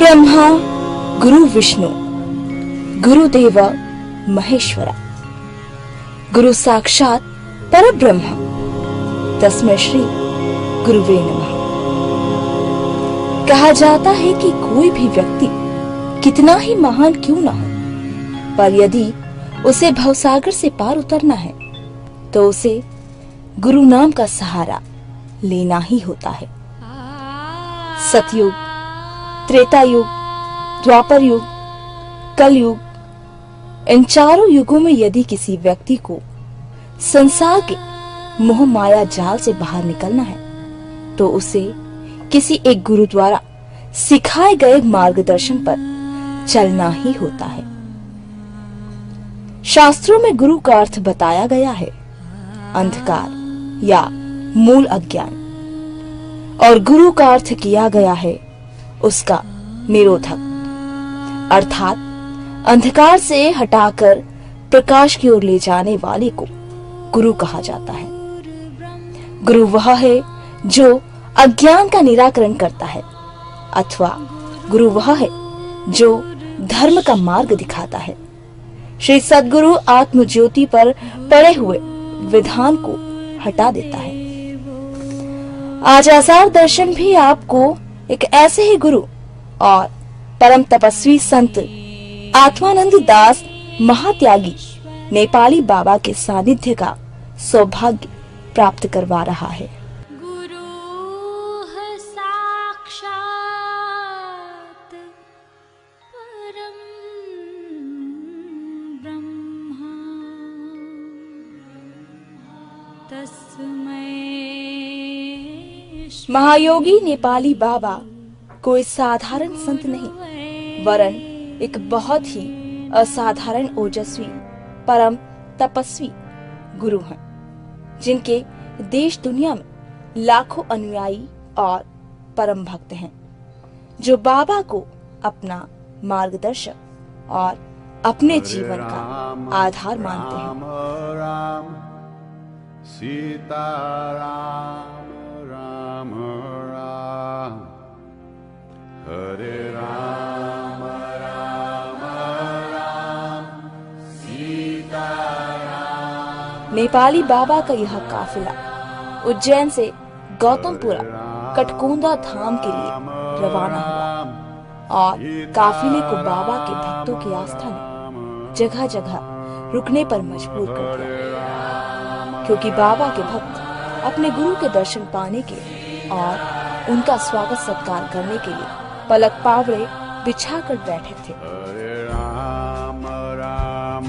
ब्रह्मा गुरु विष्णु गुरुदेव महेश्वरा गुरु साक्षात परब्रह्म तस्मै श्री गुरुवे नमः। कहा जाता है कि कोई भी व्यक्ति कितना ही महान क्यों न हो, पर यदि उसे भवसागर से पार उतरना है तो उसे गुरु नाम का सहारा लेना ही होता है। सतयुग, त्रेता युग, द्वापर युग, कलयुग, इन चारों युगों में यदि किसी व्यक्ति को संसार के मोह माया जाल से बाहर निकलना है तो उसे किसी एक गुरु द्वारा सिखाए गए मार्गदर्शन पर चलना ही होता है। शास्त्रों में गुरु का अर्थ बताया गया है अंधकार या मूल अज्ञान, और गुरु का अर्थ किया गया है उसका निरोधक, अर्थात अंधकार से हटाकर प्रकाश की ओर ले जाने वाले को गुरु कहा जाता है। गुरु वह है जो अज्ञान का निराकरण करता है, अथवा गुरु वह है जो धर्म का मार्ग दिखाता है। श्री सद्गुरु आत्म ज्योति पर पड़े हुए विधान को हटा देता है। आज आसार दर्शन भी आपको एक ऐसे ही गुरु और परम तपस्वी संत आत्मानंद दास महात्यागी नेपाली बाबा के सानिध्य का सौभाग्य प्राप्त करवा रहा है। गुरु साक्षात परम ब्रह्म तस्मै। महायोगी नेपाली बाबा कोई साधारण संत नहीं, वरन एक बहुत ही असाधारण ओजस्वी परम तपस्वी गुरु हैं, जिनके देश दुनिया में लाखों अनुयायी और परम भक्त हैं, जो बाबा को अपना मार्गदर्शक और अपने जीवन का आधार मानते हैं। राम सीता राम राम राम हरे राम राम राम सीता राम। नेपाली बाबा का यह काफिला उज्जैन से गौतमपुरा कटकोंदा धाम के लिए रवाना हुआ और काफिले को बाबा के भक्तों की आस्था ने जगह जगह रुकने पर मजबूर कर दिया, क्योंकि बाबा के भक्त अपने गुरु के दर्शन पाने के और उनका स्वागत सत्कार करने के लिए पलक पावड़े बिछाकर बैठे थे। हरे राम राम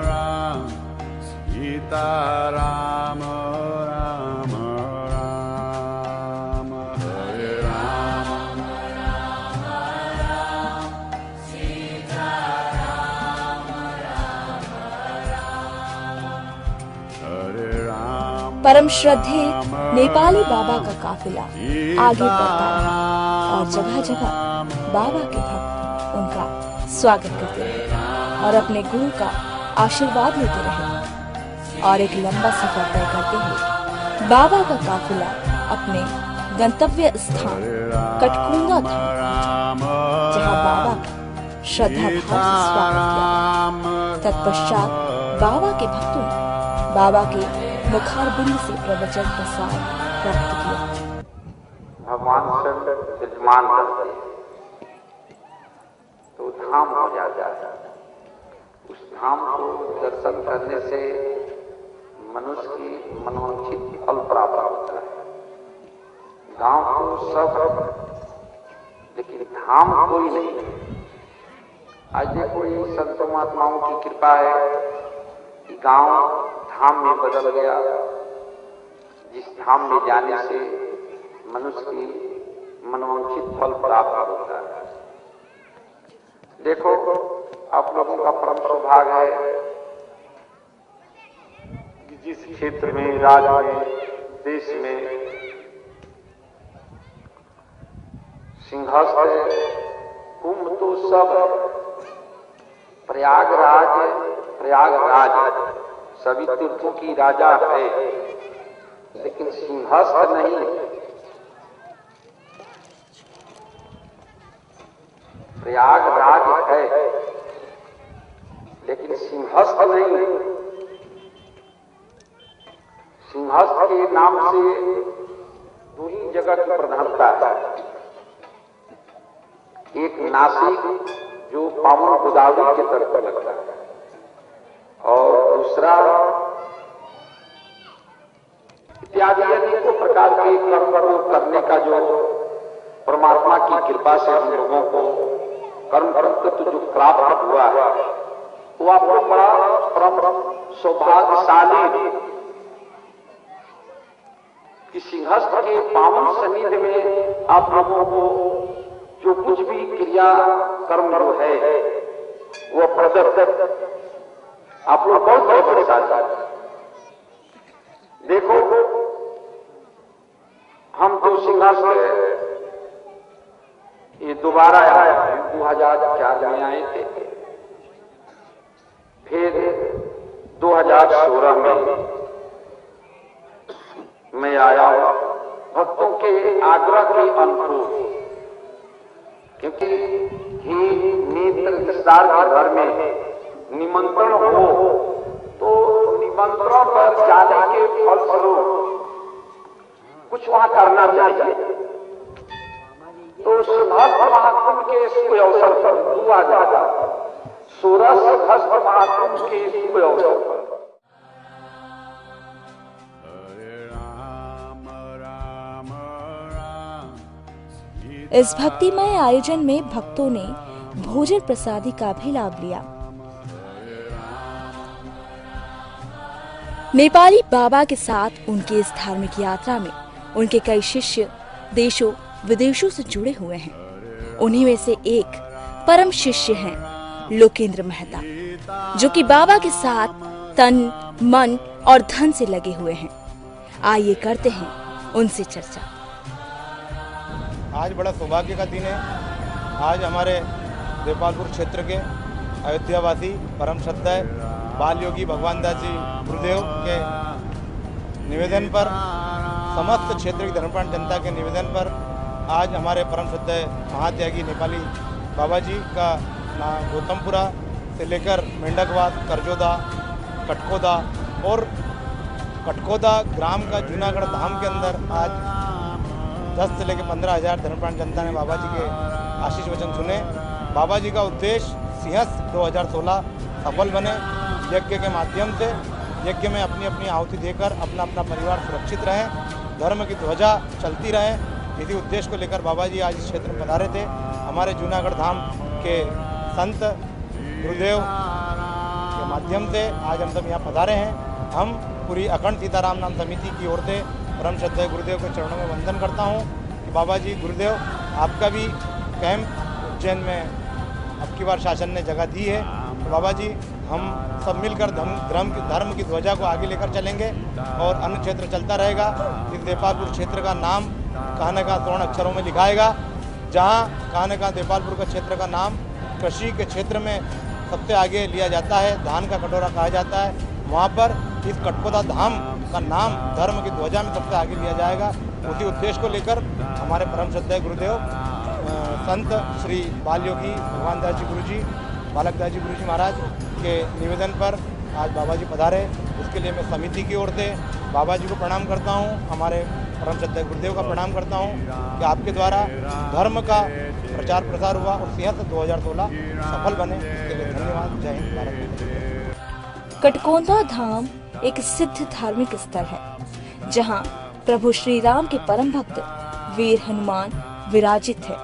राम सीता राम राम राम हरे राम राम राम सीता राम राम राम हरे राम। परम श्रद्धेय नेपाली बाबा का काफिला आगे बढ़ता रहा और जगह जगह बाबा के भक्त उनका स्वागत करते रहे और अपने गुरु का आशीर्वाद लेते रहे, और एक लंबा सफर तय करते हुए बाबा का काफिला अपने गंतव्य स्थान कटकोंदा धाम पहुंचा, जहां बाबा का श्रद्धा भाव से स्वागत किया। तत्पश्चात बाबा के भक्तों ने बाबा के मुखारबिंद से प्रवचन प्रसाद प्राप्त किया। भगवान से विद्यमान रहते तो धाम हो जाता है। उस धाम को दर्शन करने से मनुष्य की मनोवांछित फल प्राप्त होता है। गांव तो सब, लेकिन धाम कोई नहीं। आज देखो ये संतों महात्माओं की कृपा है कि गांव धाम में बदल गया, जिस धाम में जाने से मनुष्य की मनोवांछित फल प्राप्त होता है। देखो आप लोगों का परम सौभाग्य है कि जिस क्षेत्र में, राज्य में, देश में सिंहस्थ कुंभ तो सब प्रयागराज सभी तीर्थों की राजा है, लेकिन सिंहस्थ नहीं। प्रयागराज है, लेकिन सिंहस्थ नहीं। सिंहस्थ के नाम से दो ही जगह की प्रधानता है, एक नासिक जो पावन गोदावरी के तट पर लगता है, और दूसरा इत्यादि अनेकों प्रकार के कर्म को करने का जो परमात्मा की कृपा से हम लोगों को कर्म कर्तृत्व जो प्राप्त हुआ है, वो आपको बड़ा परम सौभाग्यशाली कि सिंहस्थ के पावन सन्निधि में आप लोगों को जो कुछ भी क्रिया कर्म जो है वो प्रदत्त आप लोग बहुत बड़े भाग्यशाली। देखो, हम तो सिंहस्थ ये दोबारा आया, 2004 में आए थे, फिर 2016 में मैं आया भक्तों के आग्रह के अनुरूप, क्योंकि ही नेत्र विस्तार के घर में निमंत्रण हो तो निमंत्रण पर जाने के फलस्वरूप कुछ वहां करना चाहिए। तो सिंहस्थ महाकुंभ के शुभ अवसर पर 2016 सिंहस्थ महाकुंभ के शुभ अवसर पर इस भक्तिमय आयोजन में भक्तों ने भोजन प्रसादी का भी लाभ लिया। नेपाली बाबा के साथ उनकी इस धार्मिक यात्रा में उनके कई शिष्य देशों विदेशों से जुड़े हुए हैं। उन्हीं में से एक परम शिष्य हैं लोकेंद्र मेहता, जो कि बाबा के साथ तन मन और धन से लगे हुए हैं। आइए करते हैं उनसे चर्चा। आज बड़ा सौभाग्य का दिन है। आज हमारे देपालपुर क्षेत्र के अयोध्यावासी परम श्रद्धाय बाल योगी भगवान दास जी गुरुदेव के निवेदन पर, समस्त क्षेत्र की धर्मप्राण जनता के निवेदन पर आज हमारे परम श्रद्धाय महात्यागी नेपाली बाबा जी का गौतमपुरा से लेकर मेंढकवाद, करजोदा, कटकोदा और कटकोदा ग्राम का जूनागढ़ धाम के अंदर आज 10 से लेकर 15,000 धर्मप्राण जनता ने बाबा जी के आशीष वचन सुने। बाबा जी का उद्देश्य सिंहस्थ 2016 सफल बने। यज्ञ के माध्यम से यज्ञ में अपनी अपनी आहुति देकर अपना अपना परिवार सुरक्षित रहे, धर्म की ध्वजा चलती रहे, इसी उद्देश्य को लेकर बाबा जी आज इस क्षेत्र में पधारे थे। हमारे जूनागढ़ धाम के संत गुरुदेव के माध्यम से आज हम सब यहाँ पधारे हैं। हम पूरी अखंड सीताराम नाम समिति की ओर से परम श्रद्धेय गुरुदेव के चरणों में वंदन करता हूँ कि बाबा जी गुरुदेव, आपका भी कैंप उज्जैन में अब की बार शासन ने जगह दी है, तो बाबा जी हम सब मिलकर धर्म की ध्वजा को आगे लेकर चलेंगे और अन्य क्षेत्र चलता रहेगा। इस देपालपुर क्षेत्र का नाम कहने का स्वर्ण अक्षरों में लिखाएगा। जहाँ कहने का देपालपुर का क्षेत्र का नाम कृषि के क्षेत्र में सबसे आगे लिया जाता है, धान का कटोरा कहा जाता है, वहाँ पर इस कटकोदा धाम का नाम धर्म की ध्वजा में सबसे आगे लिया जाएगा। उसी उद्देश्य को लेकर हमारे परम श्रद्धेय गुरुदेव संत श्री बाल योगी भगवान दास जी गुरु जी, बालक दास जी गुरु जी महाराज के निवेदन पर आज बाबा जी पधारे। उसके लिए मैं समिति की ओर से बाबा जी को प्रणाम करता हूँ, हमारे परम श्रद्धेय गुरुदेव का प्रणाम करता हूँ कि आपके द्वारा धर्म का प्रचार प्रसार हुआ और सिंहस्थ 2016 सफल बने। इसके लिए धन्यवाद। जय हिंद, भारत। कटकोदा धाम एक सिद्ध धार्मिक स्थल है, जहां प्रभु श्री राम के परम भक्त वीर हनुमान विराजित है।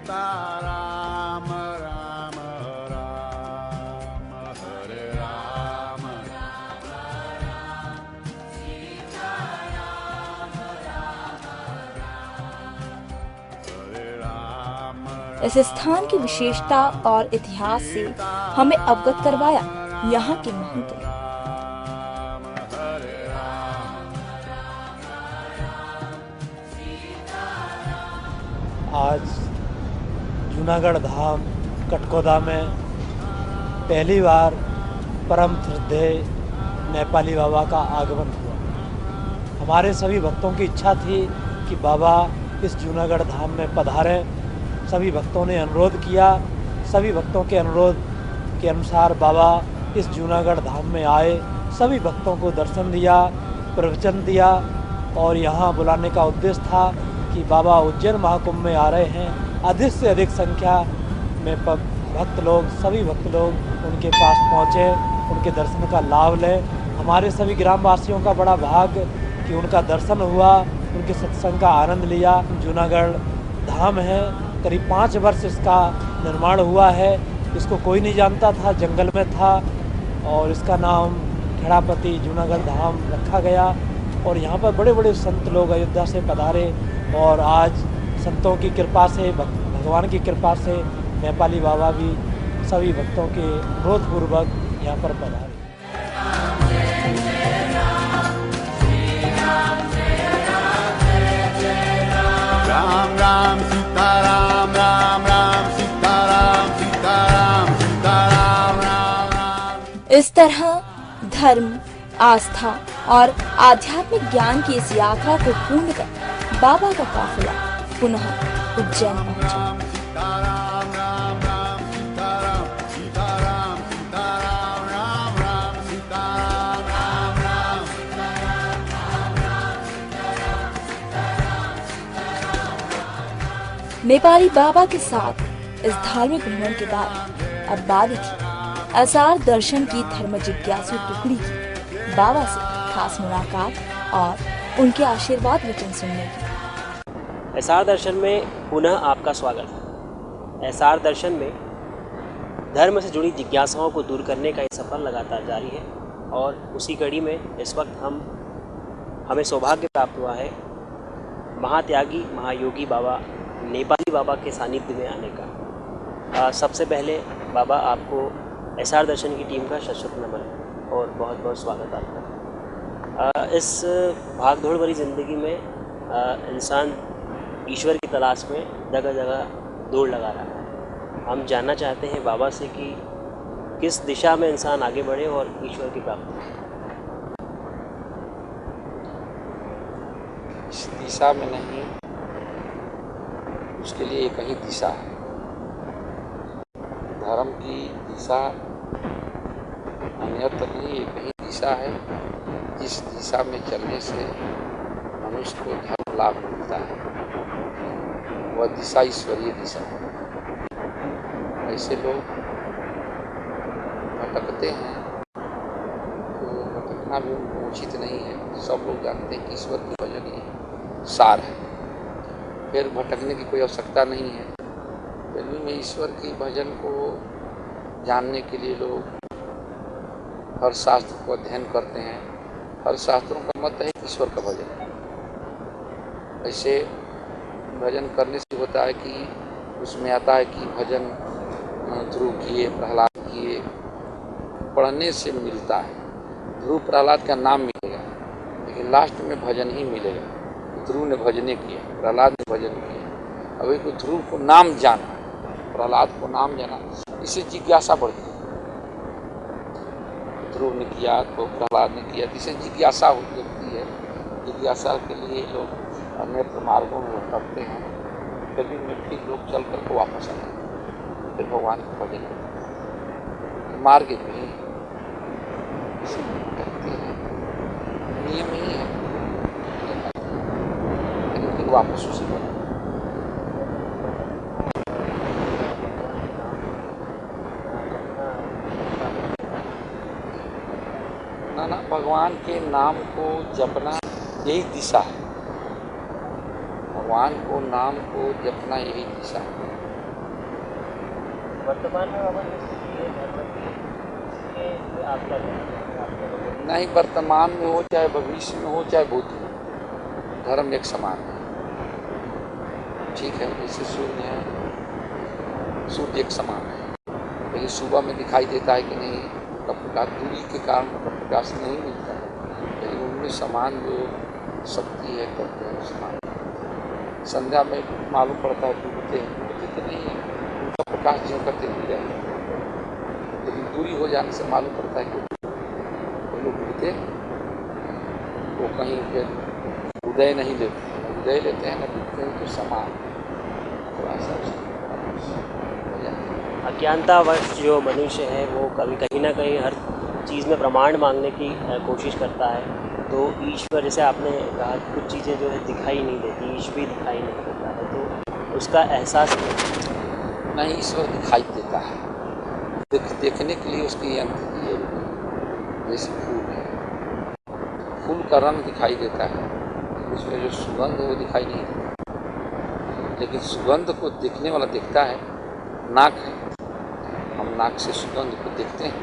राम राम राम हरे राम सीता राम राम हरे राम। इस स्थान की विशेषता और इतिहास से हमें अवगत करवाया यहाँ के महंत ने। आज जूनागढ़ धाम कटकोदा में पहली बार परम श्रद्धेय नेपाली बाबा का आगमन हुआ। हमारे सभी भक्तों की इच्छा थी कि बाबा इस जूनागढ़ धाम में पधारें। सभी भक्तों ने अनुरोध किया। सभी भक्तों के अनुरोध के अनुसार बाबा इस जूनागढ़ धाम में आए। सभी भक्तों को दर्शन दिया, प्रवचन दिया और यहाँ बुलाने का उद्देश्य था कि बाबा उज्जैन महाकुंभ में आ रहे हैं। अधिक से अधिक संख्या में भक्त लोग, सभी भक्त लोग उनके पास पहुँचे, उनके दर्शन का लाभ लें। हमारे सभी ग्रामवासियों का बड़ा भाग्य कि उनका दर्शन हुआ, उनके सत्संग का आनंद लिया। जूनागढ़ धाम है, करीब 5 वर्ष इसका निर्माण हुआ है। इसको कोई नहीं जानता था, जंगल में था और इसका नाम खेड़ापति जूनागढ़ धाम रखा गया। और यहाँ पर बड़े बड़े संत लोग अयोध्या से पधारे और आज संतों की कृपा से, भगवान की कृपा से नेपाली बाबा भी सभी भक्तों के अनुरोधपूर्वक यहाँ पर पधारे। राम राम सीताराम, राम राम सीताराम, सीताराम सीताराम, राम राम। इस तरह धर्म, आस्था और आध्यात्मिक ज्ञान की इस यात्रा को पूर्ण कर बाबा का काफिला पुनः उज्जैन पहुंचा। सीताराम, राम राम सीताराम, सीताराम सीताराम, राम राम सीताराम, राम राम। नेपाली बाबा के साथ इस धार्मिक भ्रमण के बाद अब बारी थी एसार दर्शन की धर्म जिज्ञासु टुकड़ी की बाबा से खास मुलाकात और उनके आशीर्वाद वचन सुनने की। एसार दर्शन में पुनः आपका स्वागत है। एसार दर्शन में धर्म से जुड़ी जिज्ञासाओं को दूर करने का ये सफर लगातार जारी है और उसी कड़ी में इस वक्त हमें सौभाग्य प्राप्त हुआ है महात्यागी महायोगी बाबा नेपाली बाबा के सानिध्य में आने का। सबसे पहले बाबा आपको एसार दर्शन की टीम का शत नमन और बहुत बहुत स्वागत आपका। इस भागदौड़ भरी ज़िंदगी में इंसान ईश्वर की तलाश में जगह जगह दौड़ लगा रहा है। हम जानना चाहते हैं बाबा से कि किस दिशा में इंसान आगे बढ़े और ईश्वर की प्राप्ति करे। इस दिशा में नहीं, उसके लिए एक ही दिशा है। धर्म की दिशा अन्यत्र नहीं, एक ही दिशा है जिस दिशा में चलने से मनुष्य को धर्म लाभ मिलता है। वह दिशा ईश्वरीय दिशा है। ऐसे लोग भटकते हैं तो भटकना भी उनको उचित नहीं है। सब लोग जानते हैं कि ईश्वर की भजन ही सार है, फिर भटकने की कोई आवश्यकता नहीं है। फिर भी ईश्वर की भजन को जानने के लिए लोग हर शास्त्र को अध्ययन करते हैं। हर शास्त्रों का मत है कि ईश्वर का भजन। ऐसे भजन करने से होता है कि उसमें आता है कि भजन ध्रुव किए, प्रहलाद किए, पढ़ने से मिलता है। ध्रुव प्रहलाद का नाम मिलेगा, लेकिन लास्ट में भजन ही मिलेगा। ध्रुव ने भजने किया, प्रहलाद ने भजन किया। अभी को ध्रुव को नाम जाना, प्रहलाद को नाम जाना, इससे जिज्ञासा बढ़ती है। ध्रुव ने किया तो प्रहलाद ने किया, इससे जिज्ञासा होती है। जिज्ञासा के लिए लोग अन्य मार्गों में भटकते हैं। फिर भी लोग चल कर के वापस आते हैं, फिर भगवान को भजन करते हैं। मार्ग भी कहते हैं, नियम ही है, फिर वापस उसी पर। ना भगवान के नाम को जपना यही दिशा है। भगवान को नाम को जपना यही दिशा है। वर्तमान में बाबा नहीं, वर्तमान में हो चाहे भविष्य में हो चाहे भूत में, धर्म एक समान है। ठीक है, जैसे सूर्य है, सूर्य एक समान है, लेकिन सुबह में दिखाई देता है कि नहीं, प्रकाश दूरी के कारण प्रकाश नहीं मिलता है, लेकिन उनमें समान जो शक्ति है करते हैं समान। संध्या में मालूम पड़ता है डूबते हैं, डूबते तो नहीं है, उनका प्रकाश जो करते मिल जाएगा। लेकिन दूरी हो जाने से मालूम पड़ता है कि वो लोग उड़ते वो कहीं पे उदय नहीं लेते हैं, न उदय लेते हैं न डूबते हैं, तो समान थोड़ा सा हो जाता है। अज्ञानतावश जो मनुष्य है वो कभी कहीं ना कहीं हर चीज़ में प्रमाण मांगने की कोशिश करता है। तो ईश्वर, जैसे आपने कहा, कुछ चीज़ें जो है दिखाई नहीं देती, ईश्वर दिखाई नहीं देता है, तो उसका एहसास नहीं, ईश्वर दिखाई देता है। देखने के लिए उसकी यंत्र की जरूरत है। जैसे फूल है, फूल का रंग दिखाई देता है, उसमें जो सुगंध है वो दिखाई नहीं देता। लेकिन सुगंध को देखने वाला देखता है, नाक है, हम नाक से सुगंध को देखते हैं।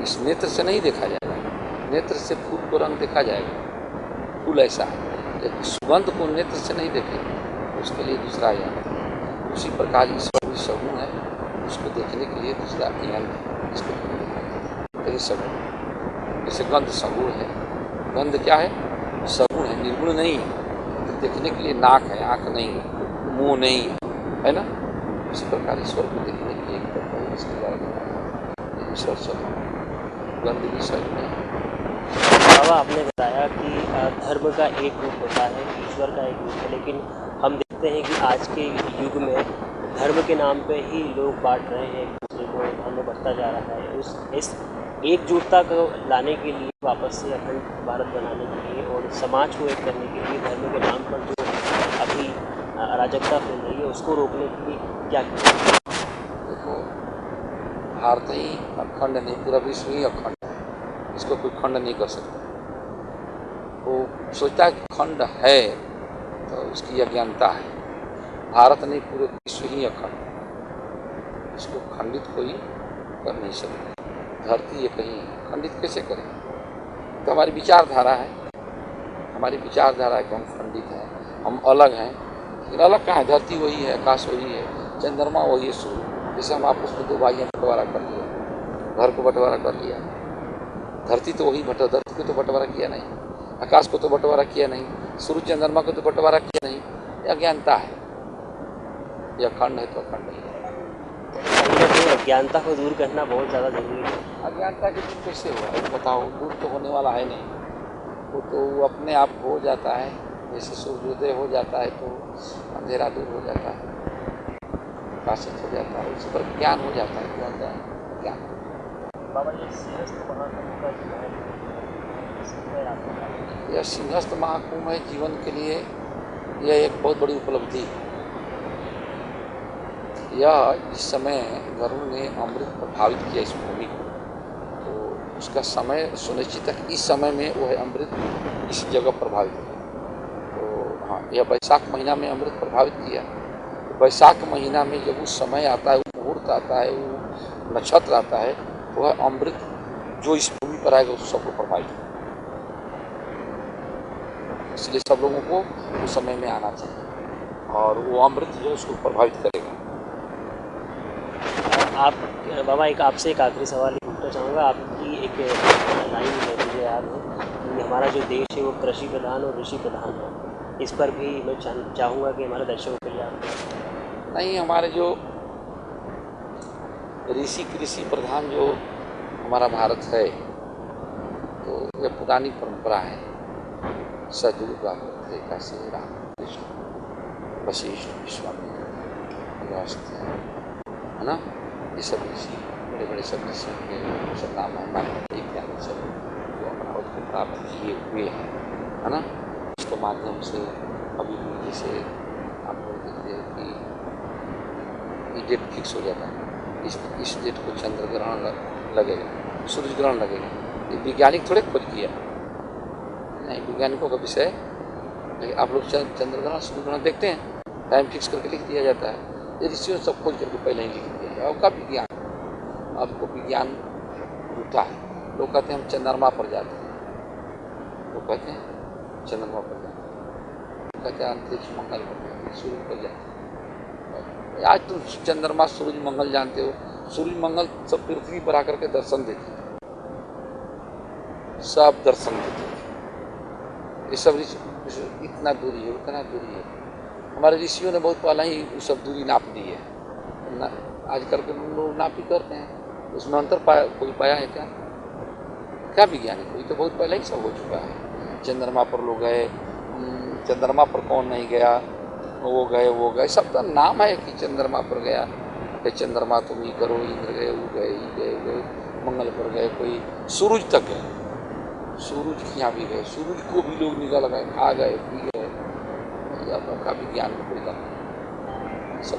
इस नेत्र से नहीं देखा जाएगा, नेत्र से फूल को रंग देखा जाएगा, फूल ऐसा है, लेकिन सुगंध को नेत्र से नहीं देखेंगे, उसके लिए दूसरा यंत्र। उसी प्रकार ईश्वर भी सगुण है, उसको देखने के लिए दूसरा यंत्र इसको देखा सगुण। जैसे गंध सगुण है, गंध क्या है? सगुण है, निर्गुण नहीं है। तो देखने के लिए नाक है, आँख नहीं है, मुँह नहीं है ना। इसी प्रकार ईश्वर को देखने के लिए एक तत्व है, इसके द्वारा देखा ईश्वर सगुण, गंध भी सगुण है। बाबा, आपने बताया कि धर्म का एक रूप होता है, ईश्वर का एक रूप है, लेकिन हम देखते हैं कि आज के युग में धर्म के नाम पे ही लोग बांट रहे हैं, एक दूसरे को धर्म बढ़ता जा रहा है। इस एकजुटता को लाने के लिए, वापस से अखंड भारत बनाने के लिए और समाज को एक करने के लिए धर्म के नाम पर जो अभी अराजकता फैल रही है उसको रोकने के लिए क्या किया? देखो, भारत ही अखंड नहीं, पूरा विश्व ही अखंड है, इसको कोई खंड नहीं कर सकता। वो सोचता है कि खंड है तो उसकी अज्ञानता है। भारत नहीं, पूरे विश्व ही अखंड, इसको खंडित कोई कर नहीं सकता। धरती एक ही है, खंडित कैसे करें? तो हमारी विचारधारा है, हमारी विचारधारा है कि हम खंडित हैं, हम अलग हैं। लेकिन अलग कहाँ है? धरती वही है, आकाश वही है, चंद्रमा वही है, सूर्य। जैसे हम आपस में दो भाइयों ने बंटवारा कर लिया, घर को बंटवारा कर लिया, धरती तो वही धरती को तो बंटवारा किया नहीं, आकाश को तो बंटवारा किया नहीं, सूर्य चंद्रमा को तो बंटवारा किया नहीं। यह अज्ञानता है, यह अखंड है तो अखंड है। तो अज्ञानता को दूर करना बहुत ज़्यादा जरूरी है। अज्ञानता के दूर कैसे हुआ है बताओ? दूर तो होने वाला है नहीं, वो तो अपने आप हो जाता है। जैसे सूर्योदय हो जाता है तो अंधेरा दूर हो जाता है, प्रकाशित हो जाता है, उस पर ज्ञान हो जाता है। क्या होता है? ज्ञान। बाबा, ये सिंहस्थ महाकुंभ का जो है, यह सिंहस्थ महाकुंभ है जीवन के लिए, यह एक बहुत बड़ी उपलब्धि है। यह इस समय वरुण ने अमृत प्रभावित किया इस भूमि को, तो उसका समय सुनिश्चित है कि इस समय में वो है अमृत इस जगह प्रभावित किया। तो हाँ, यह वैशाख महीना में अमृत प्रभावित किया। तो वैशाख महीना में जब उस समय आता है, वो मुहूर्त आता है, वो नक्षत्र आता है, तो वह अमृत जो इस भूमि पर आएगा उस सबको प्रभावित करेगा। इसलिए सब लोगों को उस समय में आना चाहिए और वो अमृत जो उसको प्रभावित करेगा। आप बाबा, आपसे एक आखिरी सवाल पूछना चाहूँगा। आपकी एक लाइन है, मुझे याद है कि हमारा जो देश है वो कृषि प्रधान और ऋषि प्रधान है। इस पर भी मैं चाहूँगा कि हमारे दर्शकों के लिए आप नहीं, हमारे जो ऋषि कृषि प्रधान जो हमारा भारत है, तो यह पुरानी परंपरा है। सदगुरु प्राप्त थे, काशी रामकृष्ण, वशिष्ठ, विश्वामित्र, अगस्त्य, है ना। ये सब ऋषि, बड़े बड़े सब ऋषि के सब नाम है, इत्यादि सब जो अपना उसको प्राप्त किए हुए हैं, है ना। इसके माध्यम से अभी भी जैसे आप लोग देखते हैं कि ये डेट फिक्स हो जाता है, इस डेट को चंद्र ग्रहण लगेगा, सूर्य ग्रहण लगेगा। ये वैज्ञानिक थोड़े खोज किया, नहीं, वैज्ञानिकों का विषय। लेकिन आप लोग चंद्र ग्रहण सूर्य ग्रहण देखते हैं, टाइम फिक्स करके लिख दिया जाता है। ये ऋषियों ने सब खोज करके पहले ही लिख दिया है। आपका विज्ञान, आपको विज्ञान झूठा है। लोग कहते हैं हम चंद्रमा पर जाते हैं, लोग कहते हैं चंद्रमा पर जाते हैं, कहते हैं अंतरिक्ष मंगल पर जाते हैं, सूर्य पर जाते हैं। आज तुम चंद्रमा सूर्य मंगल जानते हो, सूर्य मंगल सब पृथ्वी पर आकर के दर्शन देते हैं, सब दर्शन देते हैं। ये सब इतना दूरी है, उतना दूरी है। हमारे ऋषियों ने बहुत पहले ही सब दूरी नाप दी है। आजकल के लोग नापी करते हैं, उसमें अंतर पाया कोई पाया है क्या? क्या विज्ञान है? कोई तो बहुत पहले ही सब हो चुका है। चंद्रमा पर लोग गए, चंद्रमा पर कौन नहीं गया, वो गए, सब तो नाम है कि चंद्रमा पर गया, कि चंद्रमा तुम ही करो, इंद्र गए, वो गए, मंगल पर गए, कोई सूरज तक गए, सूरज के यहाँ भी गए, सूरज को भी लोग निकाल गए, खा गए, पी गए। का विज्ञान में कोई दम सब।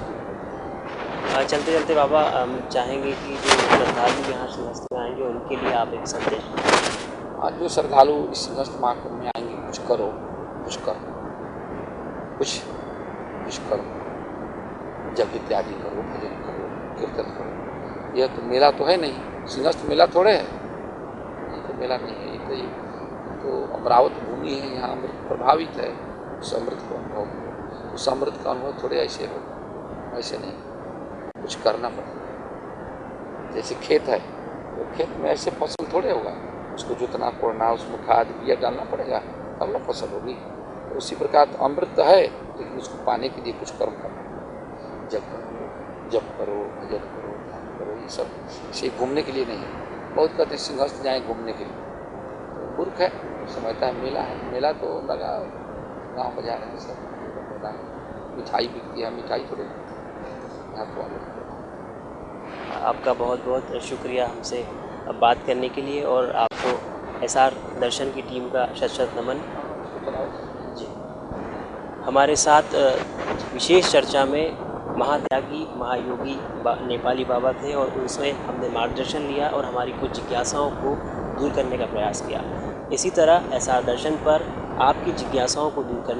चलते चलते बाबा हम चाहेंगे कि जो श्रद्धालु यहाँ सिंहस्थ में आएंगे उनके लिए आप एक संदेश दें। आज जो श्रद्धालु इस सिंहस्थ महाकुंभ में आएंगे, कुछ करो, कुछ करो, कुछ करो, जप इत्यादि करो, भजन करो, कीर्तन करो। यह तो मेला तो है नहीं, सिंहस्थ मेला थोड़े है, ये तो मेला नहीं है, ये तो अमरावत भूमि है, यहाँ अमृत प्रभावित है। उस अमृत को अनुभव करो, उस अमृत का अनुभव थोड़े ऐसे हो, ऐसे नहीं, कुछ करना पड़ेगा। जैसे खेत है, तो खेत में ऐसे फसल थोड़े होगा, उसको जोतना कोड़ना, उसमें खाद बिया डालना पड़ेगा, तब ना फसल होगी। तो उसी प्रकार अमृत है, लेकिन उसको पाने के लिए कुछ कर्म करना, जप करो, भजन करो, ध्यान करो, ये सब इसे घूमने के लिए नहीं। बहुत कहते सिंहस्थ जाएँ घूमने के लिए, तो मूर्ख है, समझता है मेला है। मेला तो लगा गाँव बाजार है, सब मेला है, मिठाई बिकती है, मिठाई थोड़ी यहाँ तो आपका बहुत बहुत शुक्रिया हमसे बात करने के लिए, और आपको एसआर दर्शन की टीम का शत शत नमन जी। हमारे साथ विशेष चर्चा में महात्यागी महायोगी नेपाली बाबा थे, और उनसे हमने मार्गदर्शन लिया और हमारी कुछ जिज्ञासाओं को दूर करने का प्रयास किया। इसी तरह एसआर दर्शन पर आपकी जिज्ञासाओं को दूर करने